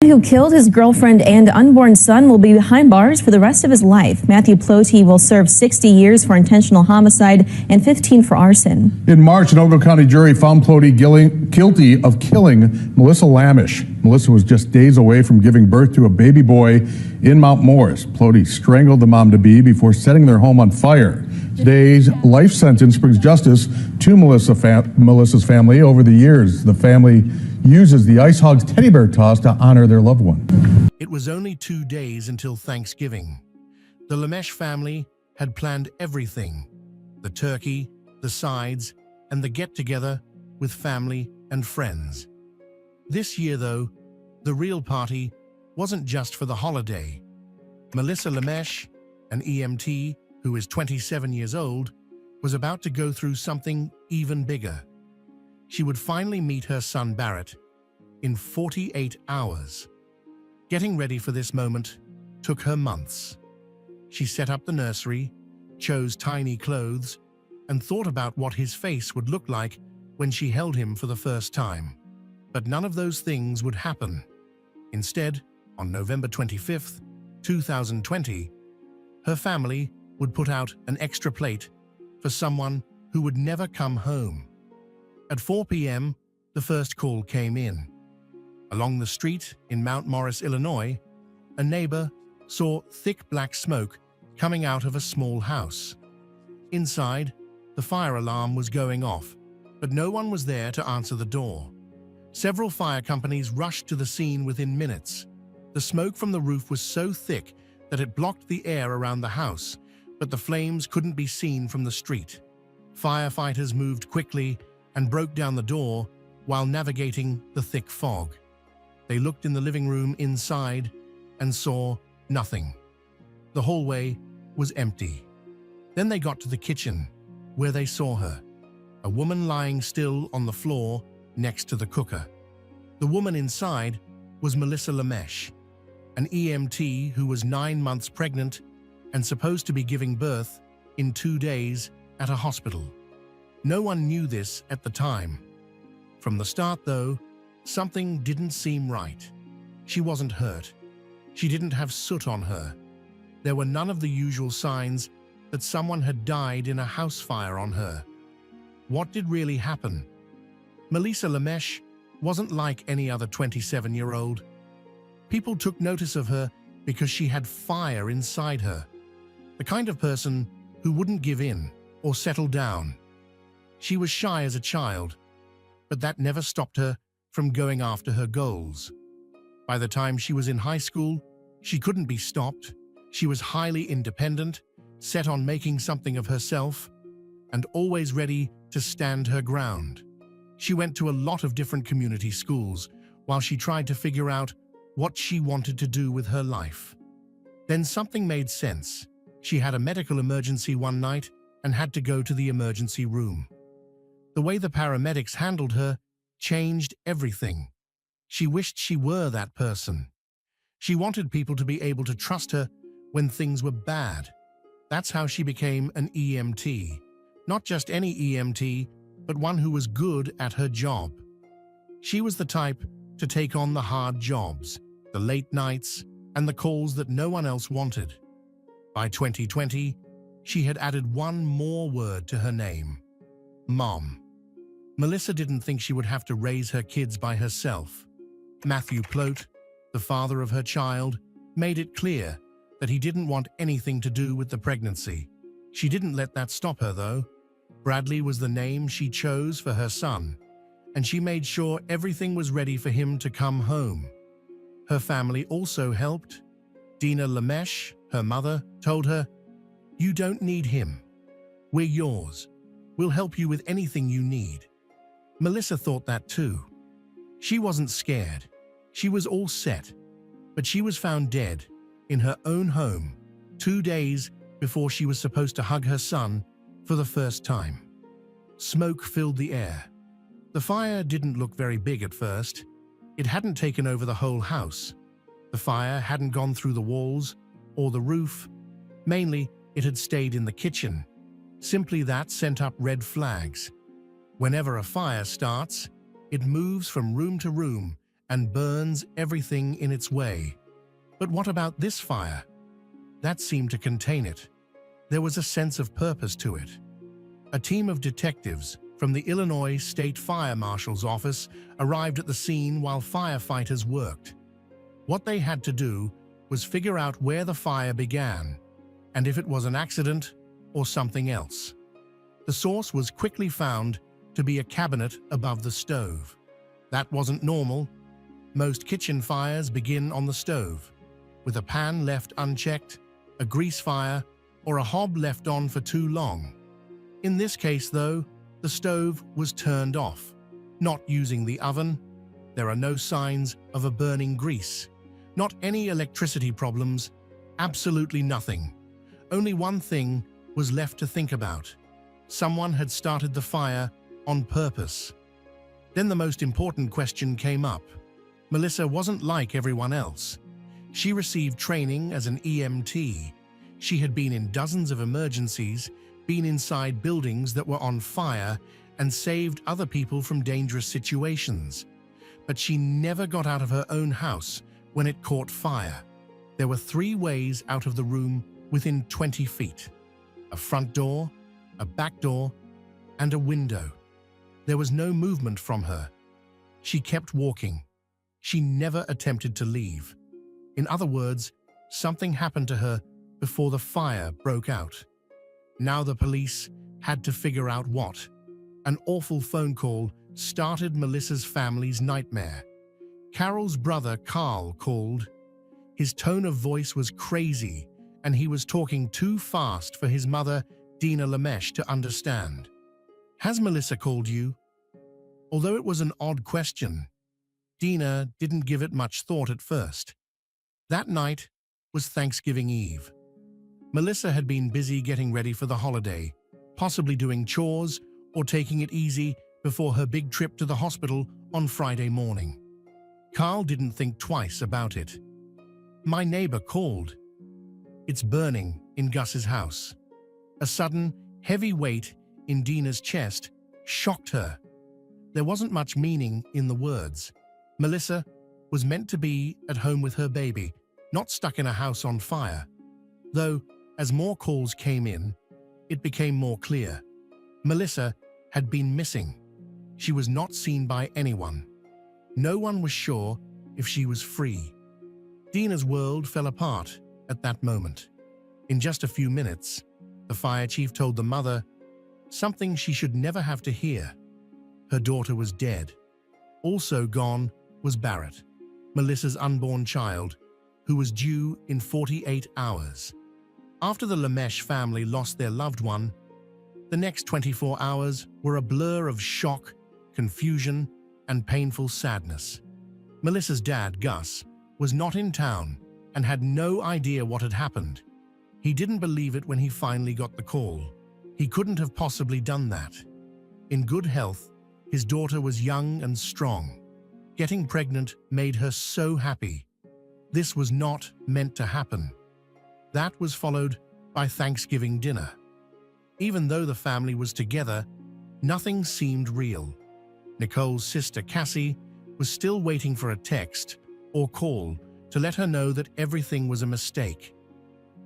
who killed his girlfriend and unborn son will be behind bars for the rest of his life. Matthew Ploty will serve 60 years for intentional homicide and 15 for arson. In March, an Ogle County jury found Ploty guilty of killing Melissa Lamish. Melissa was just days away from giving birth to a baby boy in Mount Morris. Ploty strangled the mom-to-be before setting their home on fire. Today's life sentence brings justice to Melissa's family. Over the years, the family uses the Ice Hogs teddy bear toss to honor their loved one. It was only 2 days until Thanksgiving. The Lamesh family had planned everything: the turkey, the sides, and the get-together with family and friends. This year, though, the real party wasn't just for the holiday. Melissa Lamesh, an EMT who is 27 years old, was about to go through something even bigger. She would finally meet her son Barrett in 48 hours. Getting ready for this moment took her months. She set up the nursery, chose tiny clothes, and thought about what his face would look like when she held him for the first time. But none of those things would happen. Instead, on November 25th, 2020, her family would put out an extra plate for someone who would never come home. At 4 p.m., the first call came in. Along the street in Mount Morris, Illinois, a neighbor saw thick black smoke coming out of a small house. Inside, the fire alarm was going off, but no one was there to answer the door. Several fire companies rushed to the scene within minutes. The smoke from the roof was so thick that it blocked the air around the house, but the flames couldn't be seen from the street. Firefighters moved quickly and broke down the door while navigating the thick fog. They looked in the living room inside and saw nothing. The hallway was empty. Then they got to the kitchen, where they saw her, a woman lying still on the floor next to the cooker. The woman inside was Melissa Lamesh, an EMT who was 9 months pregnant and supposed to be giving birth in 2 days at a hospital. No one knew this at the time. From the start, though, something didn't seem right. She wasn't hurt. She didn't have soot on her. There were none of the usual signs that someone had died in a house fire on her. What did really happen? Melissa Lamesh wasn't like any other 27-year-old. People took notice of her because she had fire inside her, the kind of person who wouldn't give in or settle down. She was shy as a child, but that never stopped her from going after her goals. By the time she was in high school, she couldn't be stopped. She was highly independent, set on making something of herself, and always ready to stand her ground. She went to a lot of different community schools while she tried to figure out what she wanted to do with her life. Then something made sense. She had a medical emergency one night and had to go to the emergency room. The way the paramedics handled her changed everything. She wished she were that person. She wanted people to be able to trust her when things were bad. That's how she became an EMT. Not just any EMT, but one who was good at her job. She was the type to take on the hard jobs, the late nights, and the calls that no one else wanted. By 2020, she had added one more word to her name: Mom. Melissa didn't think she would have to raise her kids by herself. Matthew Ploty, the father of her child, made it clear that he didn't want anything to do with the pregnancy. She didn't let that stop her, though. Bradley was the name she chose for her son, and she made sure everything was ready for him to come home. Her family also helped. Dina Lamesh, her mother, told her, "You don't need him. We're yours. We'll help you with anything you need." Melissa thought that too. She wasn't scared. She was all set. But she was found dead in her own home 2 days before she was supposed to hug her son for the first time. Smoke filled the air. The fire didn't look very big at first. It hadn't taken over the whole house. The fire hadn't gone through the walls or the roof. Mainly, it had stayed in the kitchen. Simply that sent up red flags. Whenever a fire starts, it moves from room to room and burns everything in its way. But what about this fire? That seemed to contain it. There was a sense of purpose to it. A team of detectives from the Illinois State Fire Marshal's office arrived at the scene while firefighters worked. What they had to do was figure out where the fire began and if it was an accident or something else. The source was quickly found to be a cabinet above the stove. That wasn't normal. Most kitchen fires begin on the stove, with a pan left unchecked, a grease fire, or a hob left on for too long. In this case, though, the stove was turned off, not using the oven. There are no signs of a burning grease, not any electricity problems, absolutely nothing. Only one thing was left to think about. Someone had started the fire on purpose. Then the most important question came up. Melissa wasn't like everyone else. She received training as an EMT. She had been in dozens of emergencies, been inside buildings that were on fire, and saved other people from dangerous situations. But she never got out of her own house when it caught fire. There were 3 ways out of the room within 20 feet. A front door, a back door, and a window. There was no movement from her. She kept walking. She never attempted to leave. In other words, something happened to her before the fire broke out. Now the police had to figure out what. An awful phone call started Melissa's family's nightmare. Carol's brother Carl called. His tone of voice was crazy, and he was talking too fast for his mother, Dina Lamesh, to understand. "Has Melissa called you?" Although it was an odd question, Dina didn't give it much thought at first. That night was Thanksgiving Eve. Melissa had been busy getting ready for the holiday, possibly doing chores or taking it easy before her big trip to the hospital on Friday morning. Carl didn't think twice about it. "My neighbor called. It's burning in Gus's house." A sudden, heavy weight in Dina's chest shocked her. There wasn't much meaning in the words. Melissa was meant to be at home with her baby, not stuck in a house on fire. Though, as more calls came in, it became more clear. Melissa had been missing. She was not seen by anyone. No one was sure if she was free. Dina's world fell apart at that moment. In just a few minutes, the fire chief told the mother something she should never have to hear. Her daughter was dead. Also gone was Barrett, Melissa's unborn child, who was due in 48 hours. After the Lamesh family lost their loved one, the next 24 hours were a blur of shock, confusion, and painful sadness. Melissa's dad, Gus, was not in town and had no idea what had happened. He didn't believe it when he finally got the call. He couldn't have possibly done that. In good health, his daughter was young and strong. Getting pregnant made her so happy. This was not meant to happen. That was followed by Thanksgiving dinner. Even though the family was together, nothing seemed real. Nicole's sister Cassie was still waiting for a text or call to let her know that everything was a mistake.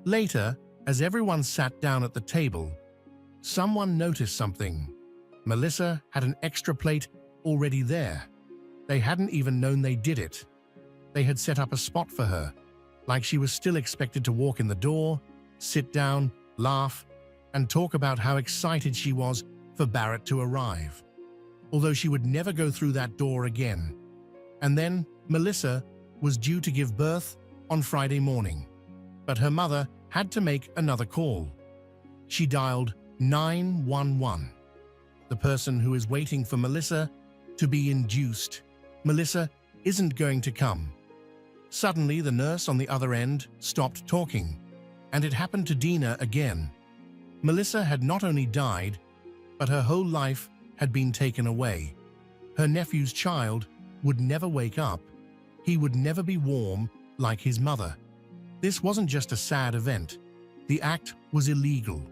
Later, as everyone sat down at the table, someone noticed something. Melissa had an extra plate already there. They hadn't even known they did it. They had set up a spot for her, like she was still expected to walk in the door, sit down, laugh, and talk about how excited she was for Barrett to arrive, although she would never go through that door again. And then Melissa was due to give birth on Friday morning, but her mother had to make another call. She dialed 911. The person who is waiting for Melissa to be induced. Melissa isn't going to come. Suddenly, the nurse on the other end stopped talking, and it happened to Dina again. Melissa had not only died, but her whole life had been taken away. Her nephew's child would never wake up. He would never be warm like his mother. This wasn't just a sad event. The act was illegal.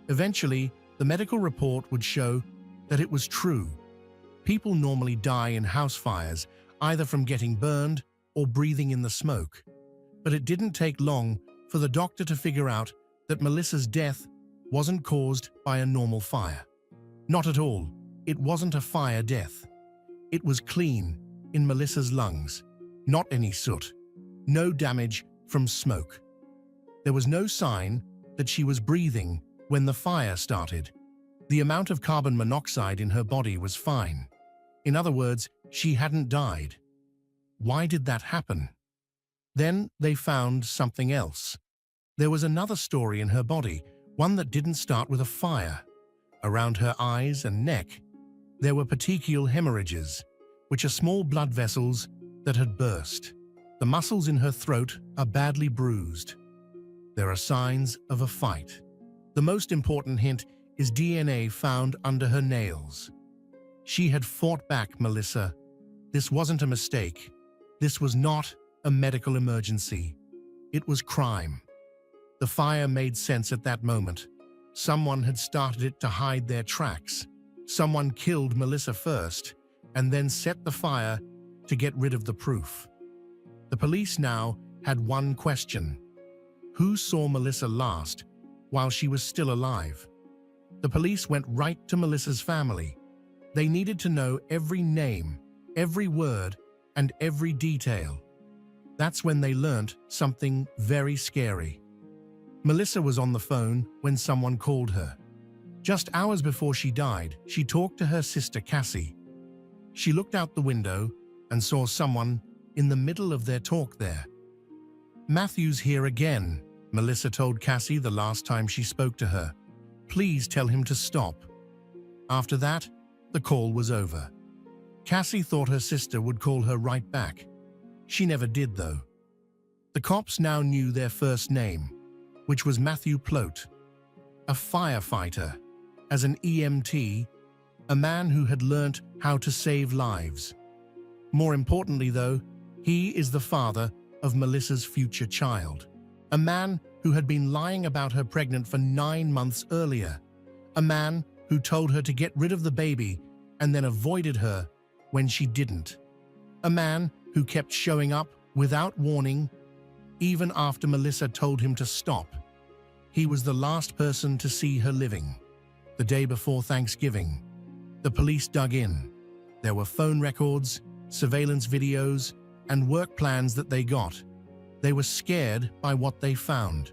Eventually, the medical report would show that it was true. People normally die in house fires either from getting burned or breathing in the smoke. But it didn't take long for the doctor to figure out that Melissa's death wasn't caused by a normal fire. Not at all. It wasn't a fire death. It was clean in Melissa's lungs, not any soot, no damage from smoke. There was no sign that she was breathing when the fire started. The amount of carbon monoxide in her body was fine. In other words, she hadn't died. Why did that happen? Then they found something else. There was another story in her body, one that didn't start with a fire. Around her eyes and neck, there were petechial hemorrhages, which are small blood vessels that had burst. The muscles in her throat are badly bruised. There are signs of a fight. The most important hint is DNA found under her nails. She had fought back, Melissa. This wasn't a mistake. This was not a medical emergency. It was crime. The fire made sense at that moment. Someone had started it to hide their tracks. Someone killed Melissa first and then set the fire to get rid of the proof. The police now had one question. Who saw Melissa last while she was still alive? The police went right to Melissa's family. They needed to know every name, every word, and every detail. That's when they learnt something very scary. Melissa was on the phone when someone called her. Just hours before she died, she talked to her sister Cassie. She looked out the window and saw someone in the middle of their talk there. "Matthew's here again," Melissa told Cassie the last time she spoke to her. "Please tell him to stop." After that, the call was over. Cassie thought her sister would call her right back. She never did, though. The cops now knew their first name, which was Matthew Plote, a firefighter, as an EMT, a man who had learnt how to save lives. More importantly, though, he is the father of Melissa's future child, a man who had been lying about her pregnant for 9 months earlier, a man who told her to get rid of the baby and then avoided her when she didn't, a man who kept showing up without warning, even after Melissa told him to stop. He was the last person to see her living. The day before Thanksgiving, the police dug in. There were phone records, surveillance videos, and work plans that they got. They were scared by what they found.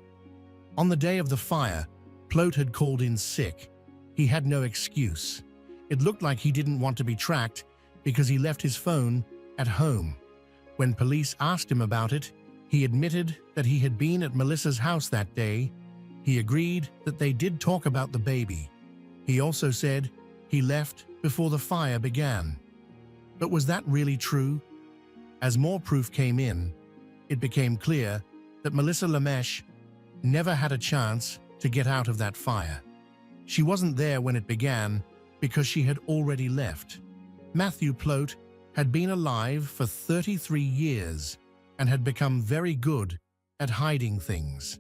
On the day of the fire, Plote had called in sick. He had no excuse. It looked like he didn't want to be tracked because he left his phone at home. When police asked him about it, he admitted that he had been at Melissa's house that day. He agreed that they did talk about the baby. He also said he left before the fire began. But was that really true? As more proof came in, it became clear that Melissa Lameche never had a chance to get out of that fire. She wasn't there when it began because she had already left. Matthew Plote had been alive for 33 years and had become very good at hiding things.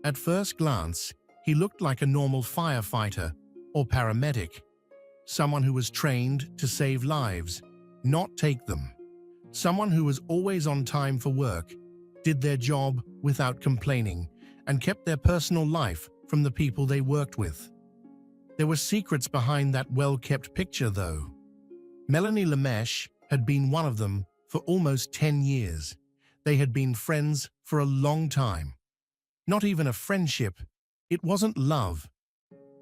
At first glance, he looked like a normal firefighter or paramedic, someone who was trained to save lives, not take them. Someone who was always on time for work, did their job without complaining, and kept their personal life from the people they worked with. There were secrets behind that well-kept picture, though. Melanie Lameche had been one of them for almost 10 years. They had been friends for a long time. Not even a friendship. It wasn't love.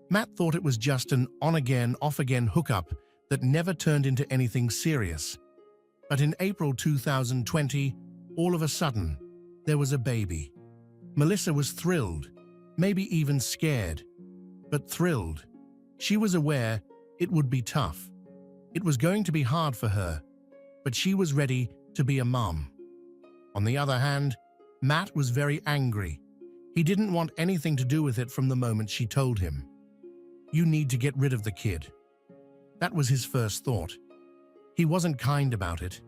Matt thought it was just an on-again, off-again hookup that never turned into anything serious. But in April 2020, all of a sudden, there was a baby. Melissa was thrilled, maybe even scared, but thrilled. She was aware it would be tough. It was going to be hard for her, but she was ready to be a mom. On the other hand, Matt was very angry. He didn't want anything to do with it from the moment she told him. "You need to get rid of the kid." That was his first thought. He wasn't kind about it.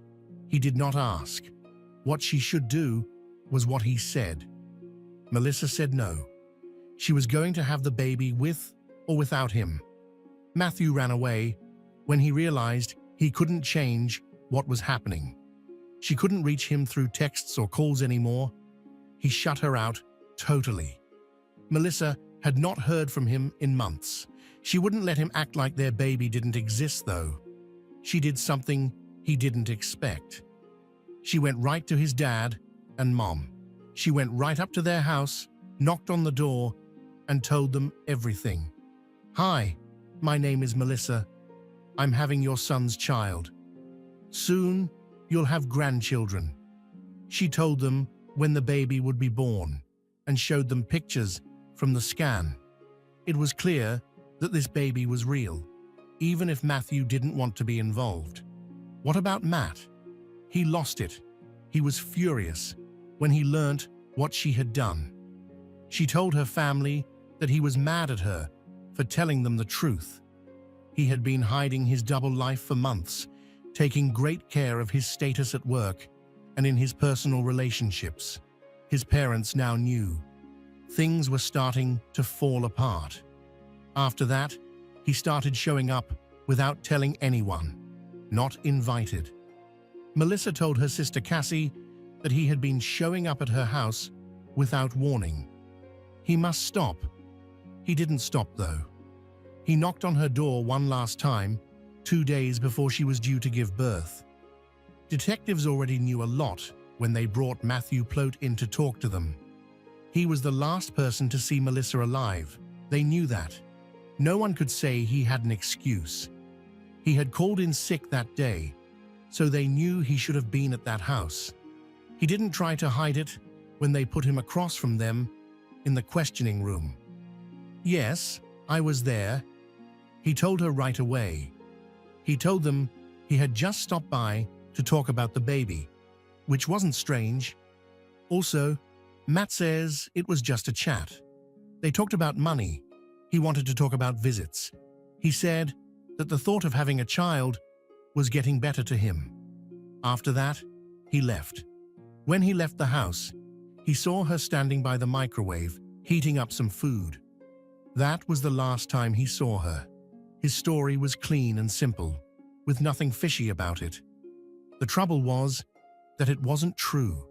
He did not ask. What she should do was what he said. Melissa said no. She was going to have the baby with or without him. Matthew ran away when he realized he couldn't change what was happening. She couldn't reach him through texts or calls anymore. He shut her out totally. Melissa had not heard from him in months. She wouldn't let him act like their baby didn't exist, though. She did something he didn't expect. She went right to his dad and mom. She went right up to their house, knocked on the door, and told them everything. "Hi, my name is Melissa. I'm having your son's child. Soon, you'll have grandchildren." She told them when the baby would be born and showed them pictures from the scan. It was clear that this baby was real, even if Matthew didn't want to be involved. What about Matt? He lost it. He was furious when he learnt what she had done. She told her family that he was mad at her for telling them the truth. He had been hiding his double life for months, taking great care of his status at work and in his personal relationships. His parents now knew. Things were starting to fall apart. After that, he started showing up without telling anyone, not invited. Melissa told her sister Cassie that he had been showing up at her house without warning. He must stop. He didn't stop, though. He knocked on her door one last time, 2 days before she was due to give birth. Detectives already knew a lot when they brought Matthew Plote in to talk to them. He was the last person to see Melissa alive. They knew that. No one could say he had an excuse. He had called in sick that day, so they knew he should have been at that house. He didn't try to hide it when they put him across from them in the questioning room. "Yes, I was there," he told her right away. He told them he had just stopped by to talk about the baby, which wasn't strange. Also, Matt says it was just a chat. They talked about money. He wanted to talk about visits. He said that the thought of having a child was getting better to him. After that, he left. When he left the house, he saw her standing by the microwave, heating up some food. That was the last time he saw her. His story was clean and simple, with nothing fishy about it. The trouble was that it wasn't true.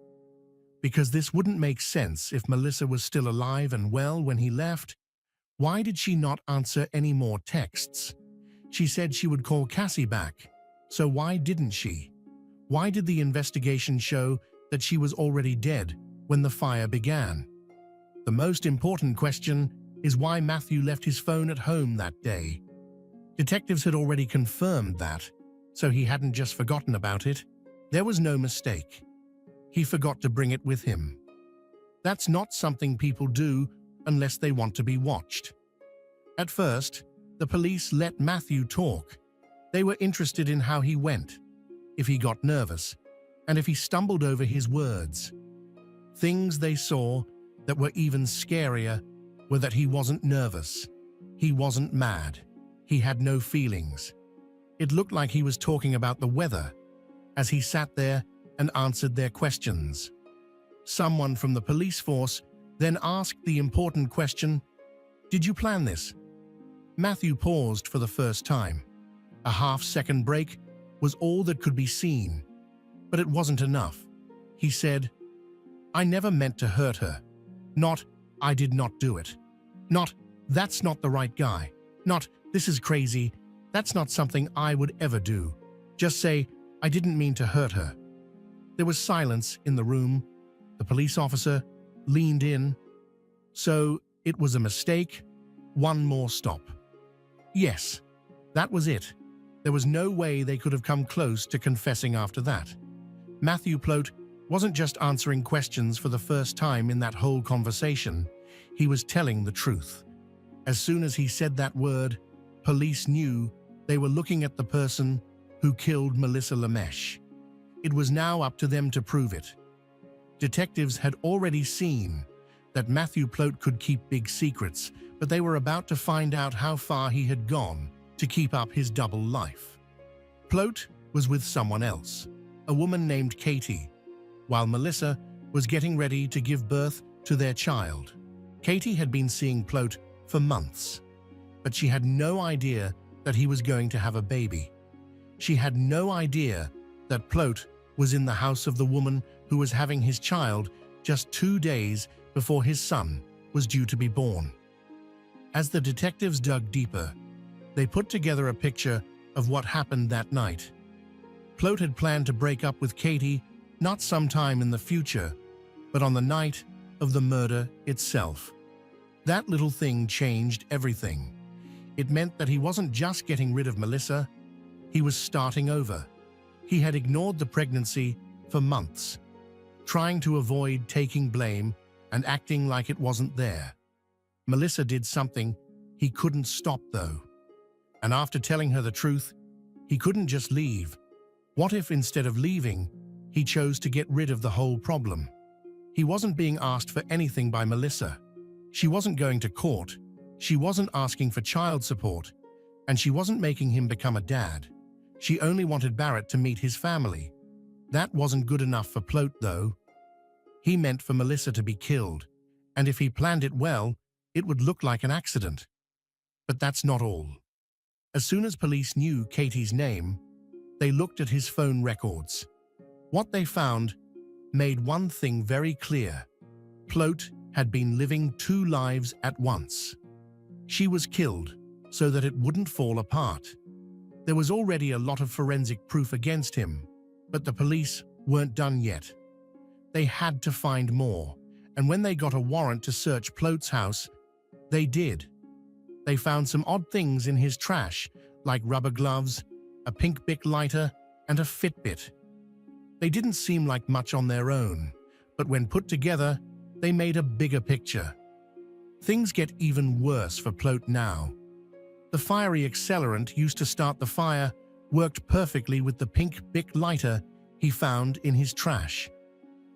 Because this wouldn't make sense if Melissa was still alive and well when he left. Why did she not answer any more texts? She said she would call Cassie back. So why didn't she? Why did the investigation show that she was already dead when the fire began? The most important question is why Matthew left his phone at home that day. Detectives had already confirmed that, so he hadn't just forgotten about it. There was no mistake. He forgot to bring it with him. That's not something people do unless they want to be watched. At first, the police let Matthew talk. They were interested in how he went, if he got nervous, and if he stumbled over his words. Things they saw that were even scarier were that he wasn't nervous. He wasn't mad. He had no feelings. It looked like he was talking about the weather as he sat there and answered their questions. Someone from the police force then asked the important question, "Did you plan this?" Matthew paused for the first time. A half-second break was all that could be seen, but it wasn't enough. He said, "I never meant to hurt her. Not, I did not do it. Not, that's not the right guy. Not, this is crazy. That's not something I would ever do. Just say, I didn't mean to hurt her." There was silence in the room. The police officer leaned in. So it was a mistake. One more stop. Yes, that was it. There was no way they could have come close to confessing after that. Matthew Plote wasn't just answering questions for the first time in that whole conversation. He was telling the truth. As soon as he said that word, police knew they were looking at the person who killed Melissa LeMesh. It was now up to them to prove it. Detectives had already seen that Matthew Plote could keep big secrets, but they were about to find out how far he had gone to keep up his double life. Plote was with someone else, a woman named Katie, while Melissa was getting ready to give birth to their child. Katie had been seeing Plote for months, but she had no idea that he was going to have a baby. She had no idea that Plout was in the house of the woman who was having his child just 2 days before his son was due to be born. As the detectives dug deeper, they put together a picture of what happened that night. Plout had planned to break up with Katie not sometime in the future, but on the night of the murder itself. That little thing changed everything. It meant that he wasn't just getting rid of Melissa, he was starting over. He had ignored the pregnancy for months, trying to avoid taking blame and acting like it wasn't there. Melissa did something he couldn't stop though. And after telling her the truth, he couldn't just leave. What if instead of leaving, he chose to get rid of the whole problem? He wasn't being asked for anything by Melissa. She wasn't going to court. She wasn't asking for child support. And she wasn't making him become a dad. She only wanted Barrett to meet his family. That wasn't good enough for Plout though. He meant for Melissa to be killed. And if he planned it well, it would look like an accident. But that's not all. As soon as police knew Katie's name, they looked at his phone records. What they found made one thing very clear. Plout had been living 2 lives at once. She was killed so that it wouldn't fall apart. There was already a lot of forensic proof against him, but the police weren't done yet. They had to find more, and when they got a warrant to search Plout's house, they did. They found some odd things in his trash, like rubber gloves, a pink Bic lighter, and a Fitbit. They didn't seem like much on their own, but when put together, they made a bigger picture. Things get even worse for Plout now. The fiery accelerant used to start the fire worked perfectly with the pink Bic lighter he found in his trash.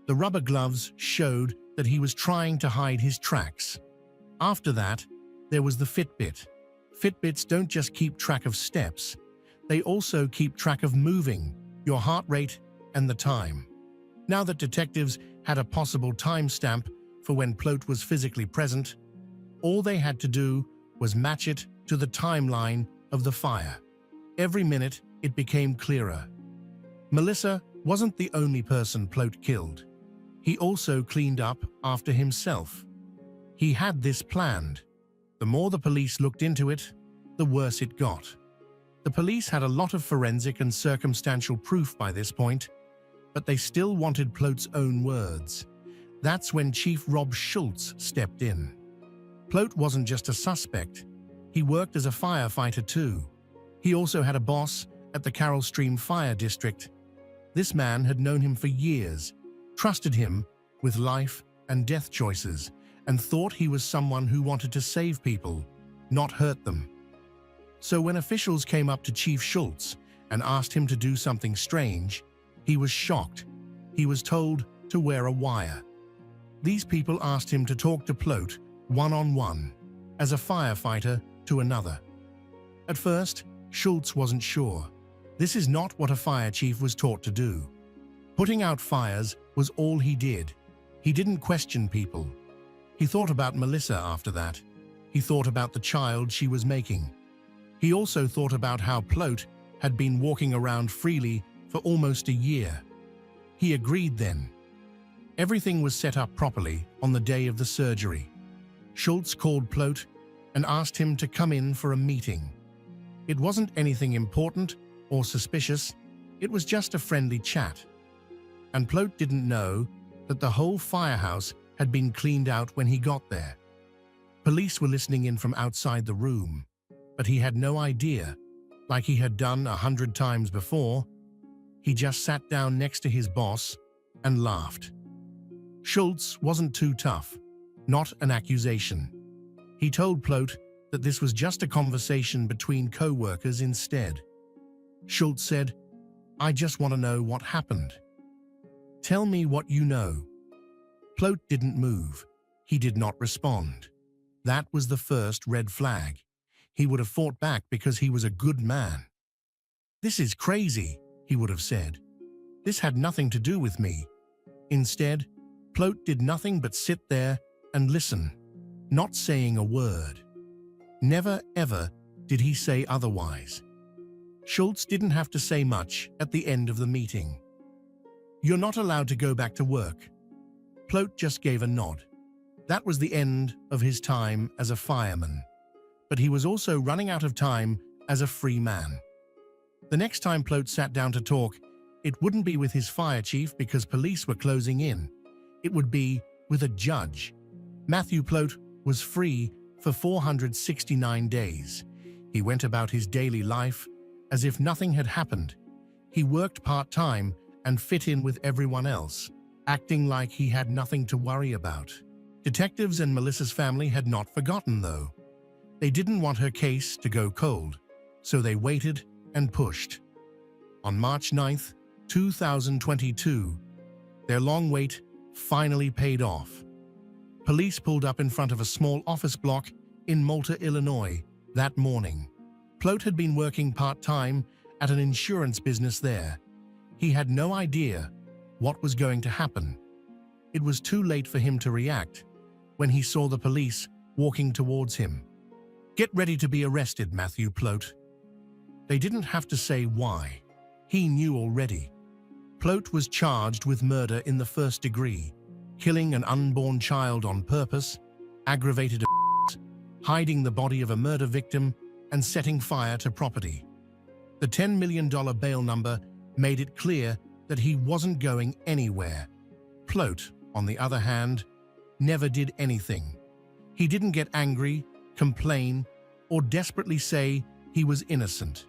The rubber gloves showed that he was trying to hide his tracks. After that, there was the Fitbit. Fitbits don't just keep track of steps, they also keep track of moving, your heart rate, and the time. Now that detectives had a possible timestamp for when Plout was physically present, all they had to do was match it to the timeline of the fire. Every minute, it became clearer. Melissa wasn't the only person Plout killed. He also cleaned up after himself. He had this planned. The more the police looked into it, the worse it got. The police had a lot of forensic and circumstantial proof by this point, but they still wanted Plout's own words. That's when Chief Rob Schultz stepped in. Plout wasn't just a suspect. He worked as a firefighter too. He also had a boss at the Carroll Stream Fire District. This man had known him for years, trusted him with life and death choices, and thought he was someone who wanted to save people, not hurt them. So when officials came up to Chief Schultz and asked him to do something strange, he was shocked. He was told to wear a wire. These people asked him to talk to Plout one-on-one, as a firefighter to another. At first, Schultz wasn't sure. This is not what a fire chief was taught to do. Putting out fires was all he did. He didn't question people. He thought about Melissa after that. He thought about the child she was making. He also thought about how Plout had been walking around freely for almost a year. He agreed then. Everything was set up properly on the day of the surgery. Schultz called Plout and asked him to come in for a meeting. It wasn't anything important or suspicious, it was just a friendly chat. And Plout didn't know that the whole firehouse had been cleaned out when he got there. Police were listening in from outside the room, but he had no idea. Like he had done 100 times before, he just sat down next to his boss and laughed. Schultz wasn't too tough, not an accusation. He told Plout that this was just a conversation between co-workers instead. Schultz said, "I just want to know what happened. Tell me what you know." Plout didn't move. He did not respond. That was the first red flag. He would have fought back because he was a good man. "This is crazy," he would have said. "This had nothing to do with me." Instead, Plout did nothing but sit there and listen, not saying a word. Never ever did he say otherwise. Schultz didn't have to say much at the end of the meeting. "You're not allowed to go back to work." Plote just gave a nod. That was the end of his time as a fireman. But he was also running out of time as a free man. The next time Plote sat down to talk, it wouldn't be with his fire chief because police were closing in. It would be with a judge. Matthew Plote was free for 469 days. He went about his daily life as if nothing had happened. He worked part-time and fit in with everyone else, acting like he had nothing to worry about. Detectives and Melissa's family had not forgotten, though. They didn't want her case to go cold, so they waited and pushed. On March 9th, 2022, their long wait finally paid off. Police pulled up in front of a small office block in Malta, Illinois, that morning. Plote had been working part-time at an insurance business there. He had no idea what was going to happen. It was too late for him to react when he saw the police walking towards him. "Get ready to be arrested, Matthew Plote." They didn't have to say why. He knew already. Plote was charged with murder in the first degree, killing an unborn child on purpose, aggravated assault, hiding the body of a murder victim, and setting fire to property. The $10 million bail number made it clear that he wasn't going anywhere. Plote, on the other hand, never did anything. He didn't get angry, complain, or desperately say he was innocent.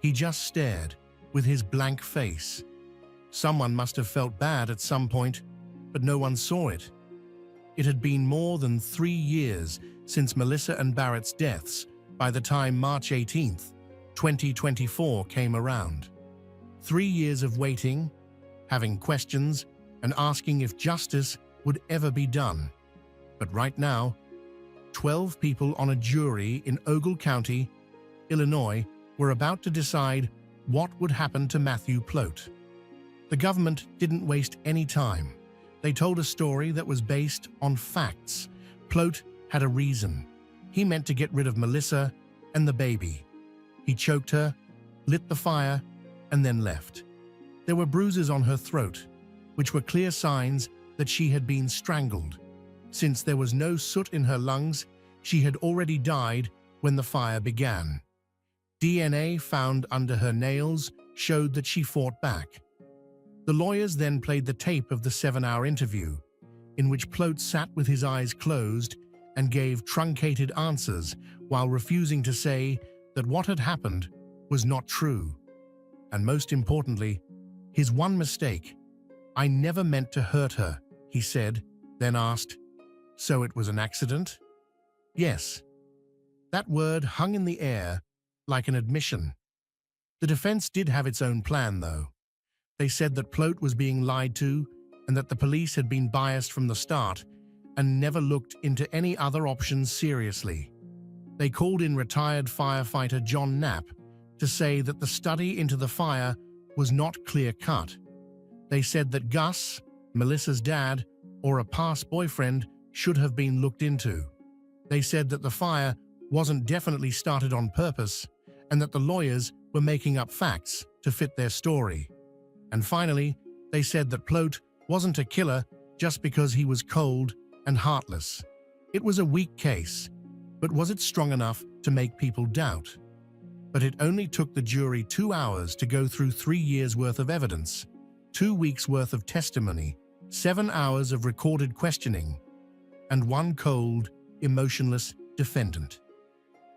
He just stared, with his blank face. Someone must have felt bad at some point, but no one saw it. It had been more than 3 years since Melissa and Barrett's deaths by the time March 18th, 2024 came around. 3 years of waiting, having questions, and asking if justice would ever be done. But right now, 12 people on a jury in Ogle County, Illinois, were about to decide what would happen to Matthew Plote. The government didn't waste any time. They told a story that was based on facts. Plote had a reason. He meant to get rid of Melissa and the baby. He choked her, lit the fire, and then left. There were bruises on her throat, which were clear signs that she had been strangled. Since there was no soot in her lungs, she had already died when the fire began. DNA found under her nails showed that she fought back. The lawyers then played the tape of the 7-hour interview, in which Plote sat with his eyes closed and gave truncated answers while refusing to say that what had happened was not true. And most importantly, his one mistake. "I never meant to hurt her," he said, then asked, "So it was an accident?" Yes. That word hung in the air like an admission. The defense did have its own plan, though. They said that Plote was being lied to and that the police had been biased from the start and never looked into any other options seriously. They called in retired firefighter John Knapp to say that the study into the fire was not clear-cut. They said that Gus, Melissa's dad, or a past boyfriend should have been looked into. They said that the fire wasn't definitely started on purpose and that the lawyers were making up facts to fit their story. And finally, they said that Plote wasn't a killer just because he was cold and heartless. It was a weak case, but was it strong enough to make people doubt? But it only took the jury 2 hours to go through 3 years' worth of evidence, 2 weeks' worth of testimony, 7 hours of recorded questioning, and one cold, emotionless defendant.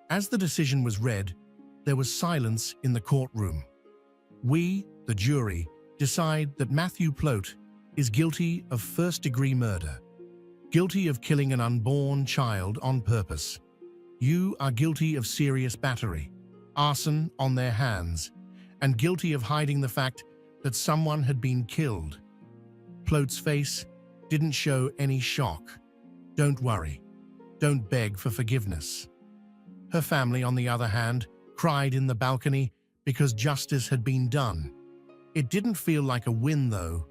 As the decision was read, there was silence in the courtroom. We, the jury, decide that Matthew Plote is guilty of first-degree murder, guilty of killing an unborn child on purpose. You are guilty of serious battery, arson on their hands, and guilty of hiding the fact that someone had been killed. Plote's face didn't show any shock. Don't worry. Don't beg for forgiveness. Her family, on the other hand, cried in the balcony because justice had been done. It didn't feel like a win, though.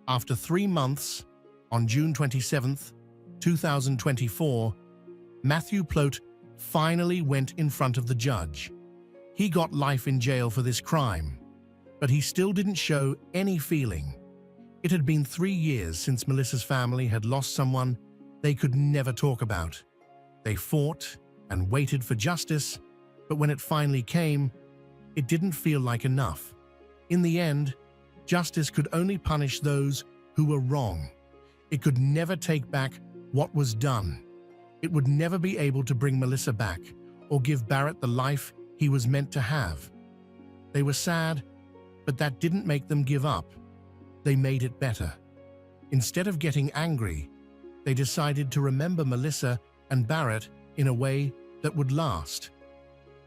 After 3 months, on June 27, 2024, Matthew Plote finally went in front of the judge. He got life in jail for this crime, but he still didn't show any feeling. It had been 3 years since Melissa's family had lost someone they could never talk about. They fought and waited for justice, but when it finally came, it didn't feel like enough. In the end, justice could only punish those who were wrong. It could never take back what was done. It would never be able to bring Melissa back or give Barrett the life he was meant to have. They were sad, but that didn't make them give up. They made it better. Instead of getting angry, they decided to remember Melissa and Barrett in a way that would last.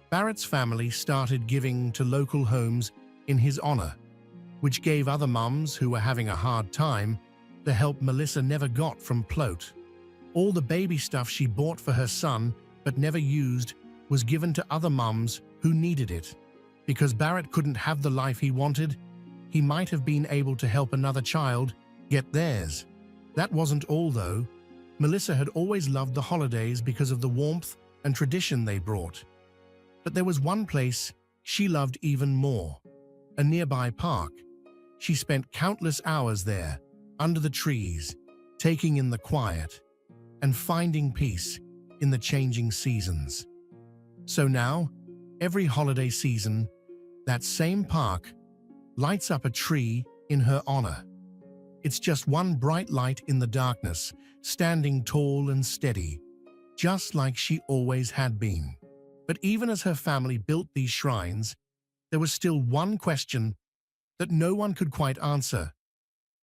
Barrett's family started giving to local homes in his honor, which gave other mums who were having a hard time the help Melissa never got from Plote. All the baby stuff she bought for her son but never used was given to other mums who needed it. Because Barrett couldn't have the life he wanted, he might have been able to help another child get theirs. That wasn't all, though. Melissa had always loved the holidays because of the warmth and tradition they brought. But there was one place she loved even more, a nearby park. She spent countless hours there, under the trees, taking in the quiet and finding peace in the changing seasons. So now, every holiday season, that same park lights up a tree in her honor. It's just one bright light in the darkness, standing tall and steady, just like she always had been. But even as her family built these shrines, there was still one question that no one could quite answer.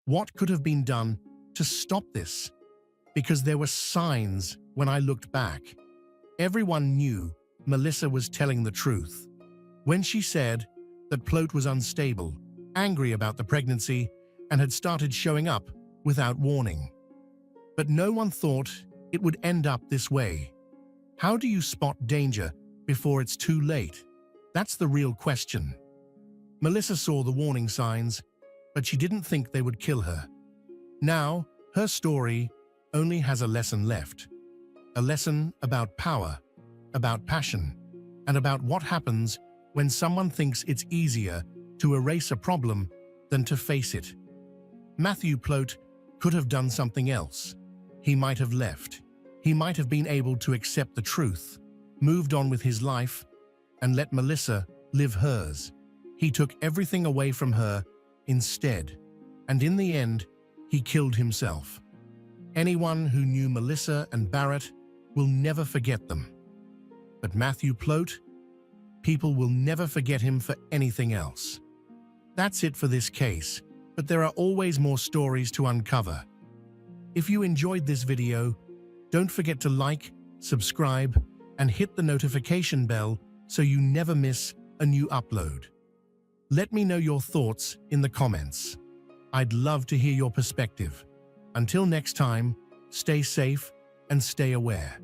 What could have been done to stop this? Because there were signs when I looked back. Everyone knew Melissa was telling the truth. When she said that Plote was unstable, angry about the pregnancy, and had started showing up without warning. But no one thought it would end up this way. How do you spot danger before it's too late? That's the real question. Melissa saw the warning signs, but she didn't think they would kill her. Now, her story only has a lesson left. A lesson about power, about passion, and about what happens when someone thinks it's easier to erase a problem than to face it. Matthew Plote could have done something else. He might have left. He might have been able to accept the truth, moved on with his life, and let Melissa live hers. He took everything away from her instead, and in the end, he killed himself. Anyone who knew Melissa and Barrett will never forget them. But Matthew Plote, people will never forget him for anything else. That's it for this case, but there are always more stories to uncover. If you enjoyed this video, don't forget to like, subscribe, and hit the notification bell so you never miss a new upload. Let me know your thoughts in the comments. I'd love to hear your perspective. Until next time, stay safe and stay aware.